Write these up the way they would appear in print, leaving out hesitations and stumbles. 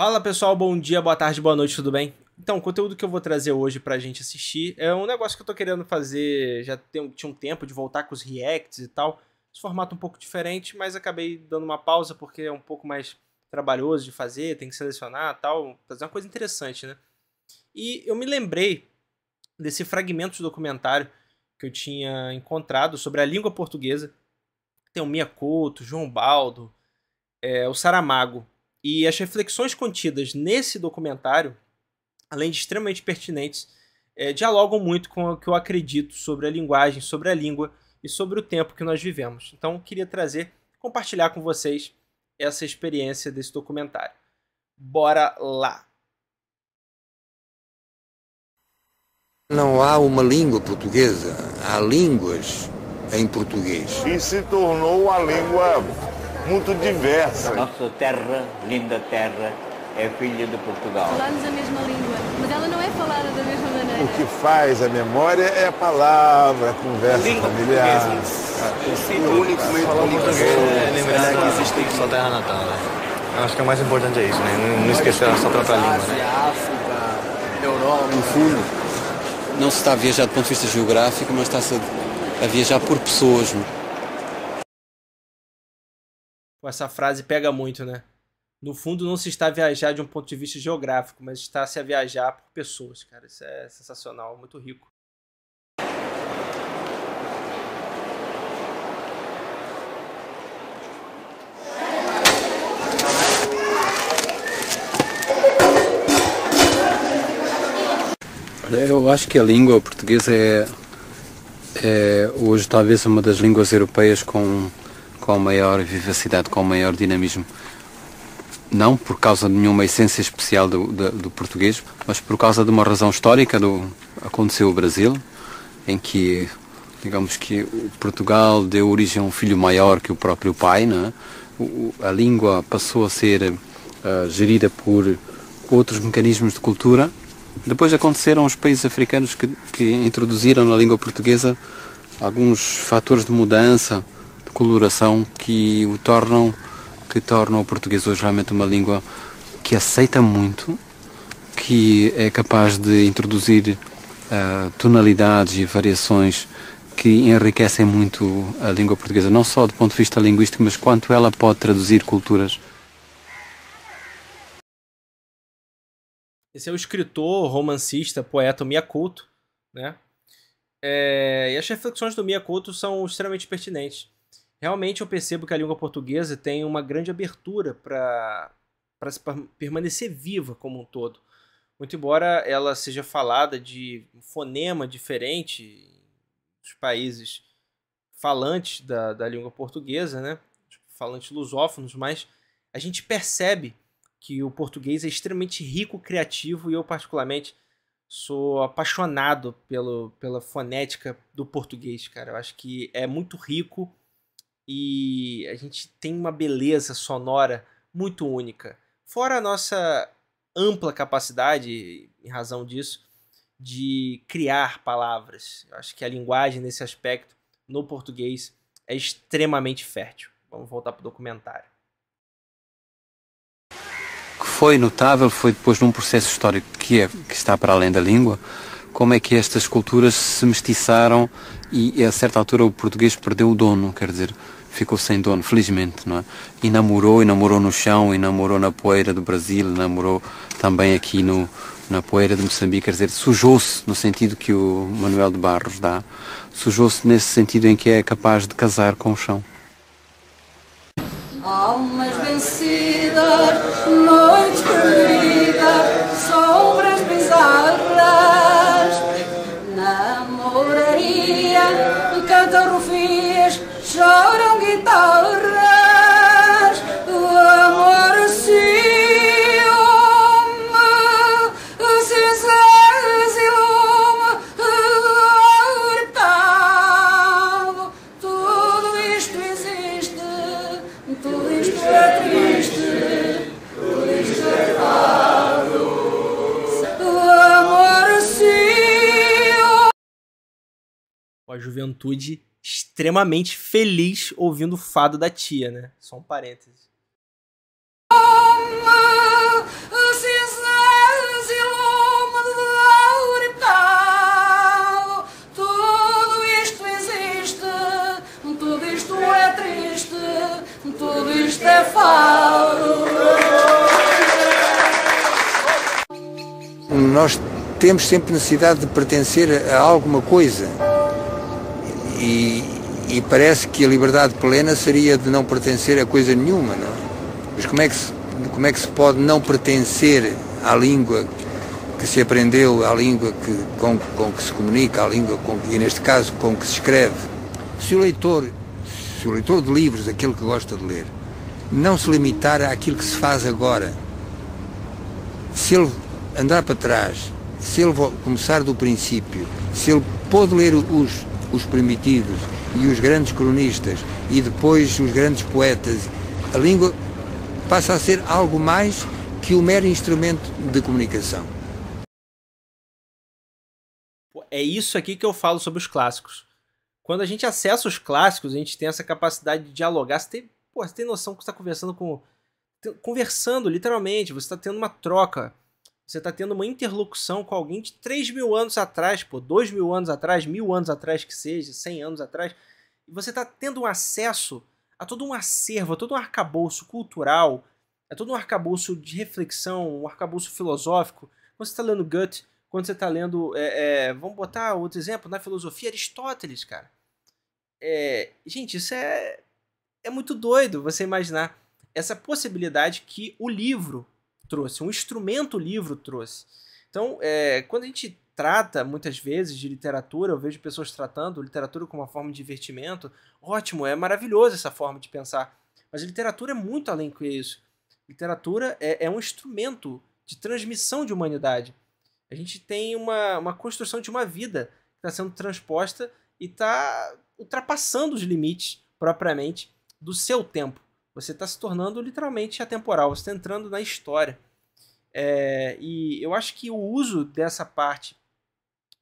Fala pessoal, bom dia, boa tarde, boa noite, tudo bem? Então, o conteúdo que eu vou trazer hoje pra gente assistir é um negócio que eu tô querendo fazer, tinha um tempo de voltar com os reacts e tal, esse formato um pouco diferente, mas acabei dando uma pausa porque é um pouco mais trabalhoso de fazer, tem que selecionar e tal, fazer uma coisa interessante, né? E eu me lembrei desse fragmento de documentário que eu tinha encontrado sobre a língua portuguesa. Tem o Mia Couto, João Baldo, o Saramago. E as reflexões contidas nesse documentário, além de extremamente pertinentes, dialogam muito com o que eu acredito sobre a linguagem, sobre a língua e sobre o tempo que nós vivemos. Então, eu queria compartilhar com vocês essa experiência desse documentário. Bora lá! Não há uma língua portuguesa, há línguas em português. E se tornou uma língua muito diversa. Nossa terra, linda terra, é filha de Portugal. Falamos a mesma língua, mas ela não é falada da mesma maneira. O que faz a memória é a palavra, a conversa familiar. O único meio de comunicação é lembrar que existe sua terra natal, né? Eu acho que o mais importante é isso, né? Não esquecer a sua própria língua, né? África, Europa. No fundo, não se está a viajar do ponto de vista geográfico, mas está-se a viajar por pessoas. Essa frase pega muito, né? No fundo, não se está a viajar de um ponto de vista geográfico, mas está-se a viajar por pessoas, cara. Isso é sensacional, muito rico. Eu acho que a língua portuguesa é hoje talvez uma das línguas europeias com maior vivacidade, com maior dinamismo. Não por causa de nenhuma essência especial do português, mas por causa de uma razão histórica aconteceu o Brasil, em que, digamos que Portugal deu origem a um filho maior que o próprio pai, né? A língua passou a ser gerida por outros mecanismos de cultura. Depois aconteceram os países africanos que introduziram na língua portuguesa alguns fatores de mudança, de coloração, que tornam o português hoje realmente uma língua que aceita muito, que é capaz de introduzir tonalidades e variações que enriquecem muito a língua portuguesa, não só do ponto de vista linguístico, mas quanto ela pode traduzir culturas. Esse é o escritor, romancista, poeta Mia Couto, né? E as reflexões do Mia Couto são extremamente pertinentes. Realmente eu percebo que a língua portuguesa tem uma grande abertura para permanecer viva como um todo. Muito embora ela seja falada de um fonema diferente dos países falantes da língua portuguesa, né? Falantes lusófonos, mas a gente percebe que o português é extremamente rico, criativo, e eu particularmente sou apaixonado pela fonética do português, cara. Eu acho que é muito rico e a gente tem uma beleza sonora muito única. Fora a nossa ampla capacidade, em razão disso, de criar palavras. Eu acho que a linguagem, nesse aspecto, no português, é extremamente fértil. Vamos voltar para o documentário. O que foi notável foi depois num processo histórico que está para além da língua, como é que estas culturas se mestiçaram e a certa altura o português perdeu o dono, quer dizer, ficou sem dono, felizmente, não é? E namorou no chão, e namorou na poeira do Brasil, namorou também aqui na poeira de Moçambique, quer dizer, sujou-se no sentido que o Manuel de Barros dá, sujou-se nesse sentido em que é capaz de casar com o chão. Almas vencidas, noites perdidas, sombras bizarras, na moraria cantam rufias, choram guitarras, o amor ciúme, cinzas e lume, hurtado, tudo isto existe. Tudo isto é triste, tudo isto é fado, do amor sim. A juventude extremamente feliz ouvindo o fado da tia, né? Só um parêntese. nós temos sempre necessidade de pertencer a alguma coisa. E parece que a liberdade plena seria de não pertencer a coisa nenhuma, não é? Mas como é que se pode não pertencer à língua que se aprendeu, à língua com que se comunica, à língua e neste caso com que se escreve? Se o leitor de livros, aquele que gosta de ler, não se limitar àquilo que se faz agora, se ele andar para trás, se ele começar do princípio, se ele pôde ler os primitivos e os grandes cronistas e depois os grandes poetas, a língua passa a ser algo mais que um mero instrumento de comunicação. É isso aqui que eu falo sobre os clássicos. Quando a gente acessa os clássicos, a gente tem essa capacidade de dialogar. Você tem noção que você está conversando literalmente, você está tendo uma troca. Você está tendo uma interlocução com alguém de 3.000 anos atrás, 2.000 anos atrás, 1.000 anos atrás que seja, 100 anos atrás. E você está tendo um acesso a todo um acervo, a todo um arcabouço cultural, a todo um arcabouço de reflexão, um arcabouço filosófico. Quando você está lendo Goethe, quando você está lendo, vamos botar outro exemplo, na filosofia, Aristóteles, cara. Gente, isso é muito doido você imaginar essa possibilidade que o livro trouxe, um instrumento livro trouxe. Então, quando a gente trata muitas vezes de literatura, eu vejo pessoas tratando literatura como uma forma de divertimento, ótimo, é maravilhoso essa forma de pensar, mas a literatura é muito além que isso. Literatura é um instrumento de transmissão de humanidade. A gente tem uma construção de uma vida que está sendo transposta e está ultrapassando os limites propriamente do seu tempo. Você está se tornando literalmente atemporal, você está entrando na história. E eu acho que o uso dessa parte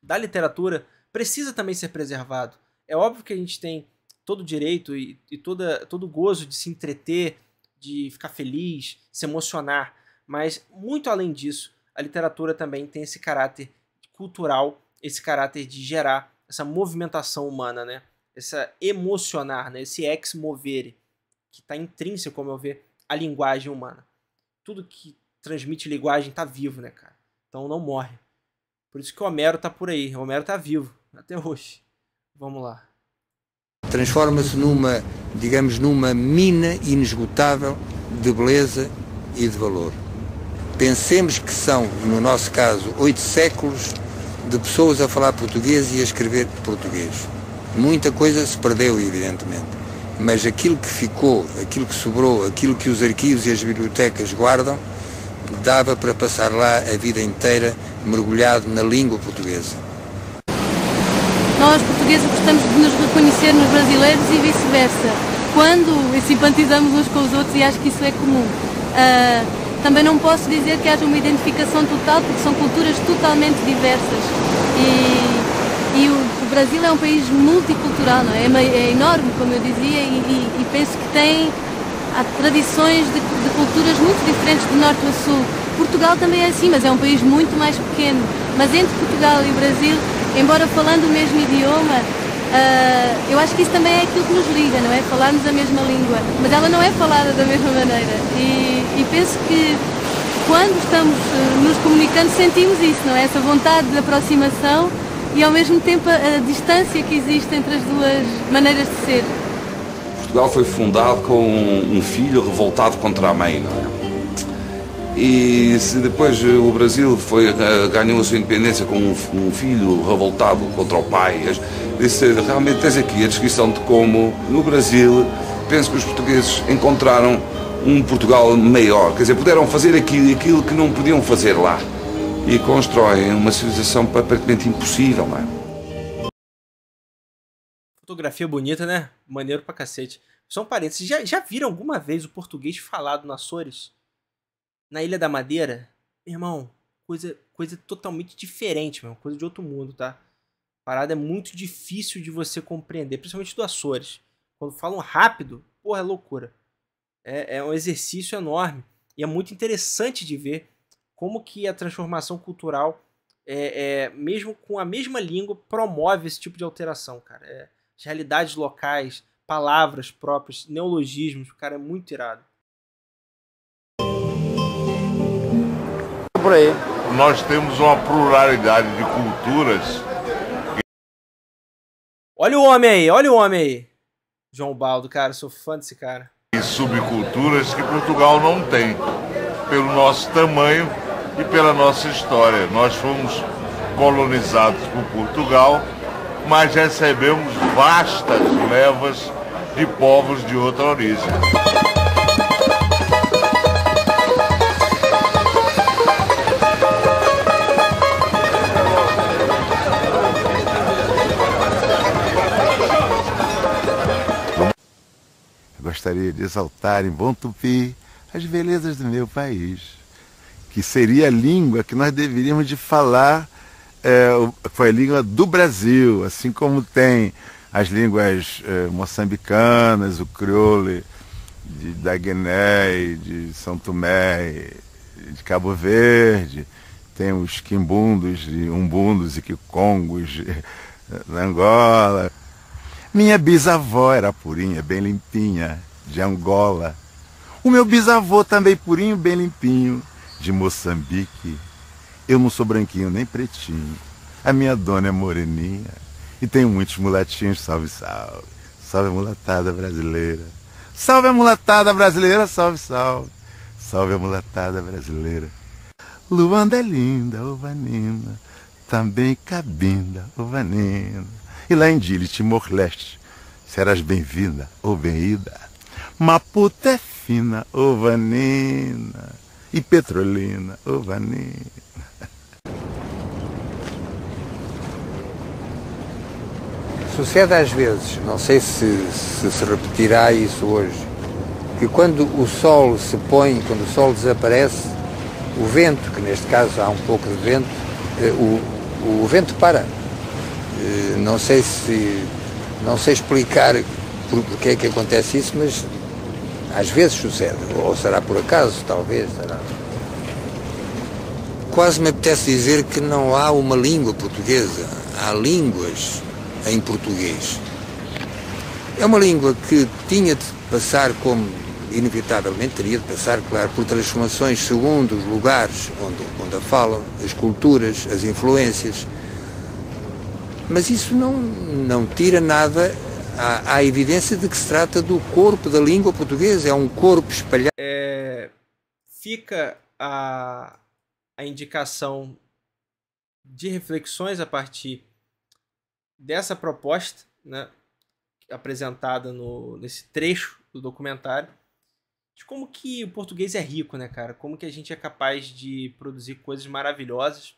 da literatura precisa também ser preservado. É óbvio que a gente tem todo o direito e todo o gozo de se entreter, de ficar feliz, se emocionar, mas muito além disso, a literatura também tem esse caráter cultural, esse caráter de gerar essa movimentação humana, né? Essa emocionar, né? Esse ex movere, que está intrínseco, ao meu ver, à linguagem humana. Tudo que transmite linguagem está vivo, né, cara? Então não morre. Por isso que o Homero tá por aí. O Homero tá vivo, até hoje. Vamos lá. Transforma-se numa mina inesgotável de beleza e de valor. Pensemos que são, no nosso caso, 8 séculos de pessoas a falar português e a escrever português. Muita coisa se perdeu, evidentemente. Mas aquilo que ficou, aquilo que sobrou, aquilo que os arquivos e as bibliotecas guardam, dava para passar lá a vida inteira mergulhado na língua portuguesa. Nós, portugueses, gostamos de nos reconhecer nos brasileiros e vice-versa. Quando simpatizamos uns com os outros, e acho que isso é comum. Também não posso dizer que haja uma identificação total, porque são culturas totalmente diversas. E o Brasil é um país multicultural, não é? É enorme, como eu dizia, e penso que tem tradições de culturas muito diferentes de norte a sul. Portugal também é assim, mas é um país muito mais pequeno. Mas entre Portugal e o Brasil, embora falando o mesmo idioma, eu acho que isso também é aquilo que nos liga, não é? Falarmos a mesma língua, mas ela não é falada da mesma maneira. E penso que quando estamos nos comunicando sentimos isso, não é? Essa vontade de aproximação e ao mesmo tempo a distância que existe entre as duas maneiras de ser. Portugal foi fundado com um filho revoltado contra a mãe, não é? E se depois o Brasil ganhou a sua independência com um filho revoltado contra o pai, realmente tens aqui a descrição de como no Brasil penso que os portugueses encontraram um Portugal maior, quer dizer, puderam fazer aquilo que não podiam fazer lá e constroem uma civilização aparentemente impossível, não é? Fotografia bonita, né? Maneiro pra cacete. Só um parênteses, já viram alguma vez o português falado na Açores? Na Ilha da Madeira? Irmão, coisa totalmente diferente, meu, coisa de outro mundo, tá? A parada é muito difícil de você compreender, principalmente do Açores. Quando falam rápido, porra, é loucura. É um exercício enorme. E é muito interessante de ver como que a transformação cultural, mesmo com a mesma língua, promove esse tipo de alteração, cara. As realidades locais, palavras próprias, neologismos, cara, é muito irado. Por aí. nós temos uma pluralidade de culturas. Olha o homem aí, olha o homem aí. João Baldo, cara, sou fã desse cara. E subculturas que Portugal não tem, pelo nosso tamanho e pela nossa história. Nós fomos colonizados por Portugal, mas recebemos vastas levas de povos de outra origem. Gostaria de exaltar em bom tupi as belezas do meu país, que seria a língua que nós deveríamos de falar, foi a língua do Brasil, assim como tem as línguas moçambicanas, o crioulo da Guiné, de São Tomé, de Cabo Verde, tem os quimbundos, umbundos e quicongos na Angola. Minha bisavó era purinha, bem limpinha, de Angola. O meu bisavô também purinho, bem limpinho, de Moçambique. Eu não sou branquinho nem pretinho. A minha dona é moreninha. E tenho muitos mulatinhos, salve, salve. Salve a mulatada brasileira. Salve a mulatada brasileira, salve, salve. Salve a mulatada brasileira. Luanda é linda, ovanina. Também cabinda, ovanina. E lá em Dili, Timor-Leste, serás bem-vinda ou bem-ida. Maputo é fina, ovanina. E Petrolina, ovanina. Sucede às vezes, não sei se repetirá isso hoje, que quando o sol se põe, quando o sol desaparece, o vento, que neste caso há um pouco de vento, o vento para. Não sei explicar porque é que acontece isso, mas às vezes sucede, ou será por acaso, talvez, será. Quase me apetece dizer que não há uma língua portuguesa, há línguas em português. É uma língua que tinha de passar, como inevitavelmente teria de passar, claro, por transformações segundo os lugares onde a falam, as culturas, as influências. Mas isso não tira nada à evidência de que se trata do corpo da língua portuguesa. É um corpo espalhado. Fica a indicação de reflexões a partir dessa proposta, né, apresentada nesse trecho do documentário, de como que o português é rico, né, cara? Como que a gente é capaz de produzir coisas maravilhosas.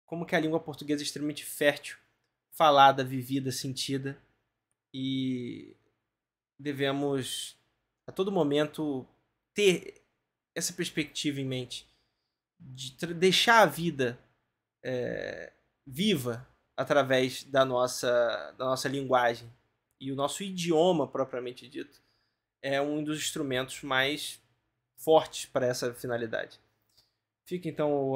Como que a língua portuguesa é extremamente fértil, falada, vivida, sentida, e devemos a todo momento ter essa perspectiva em mente, de deixar a vida viva através da nossa linguagem. E o nosso idioma, propriamente dito, é um dos instrumentos mais fortes para essa finalidade. Fica então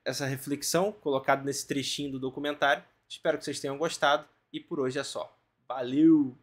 essa reflexão colocada nesse trechinho do documentário. Espero que vocês tenham gostado e por hoje é só. Valeu!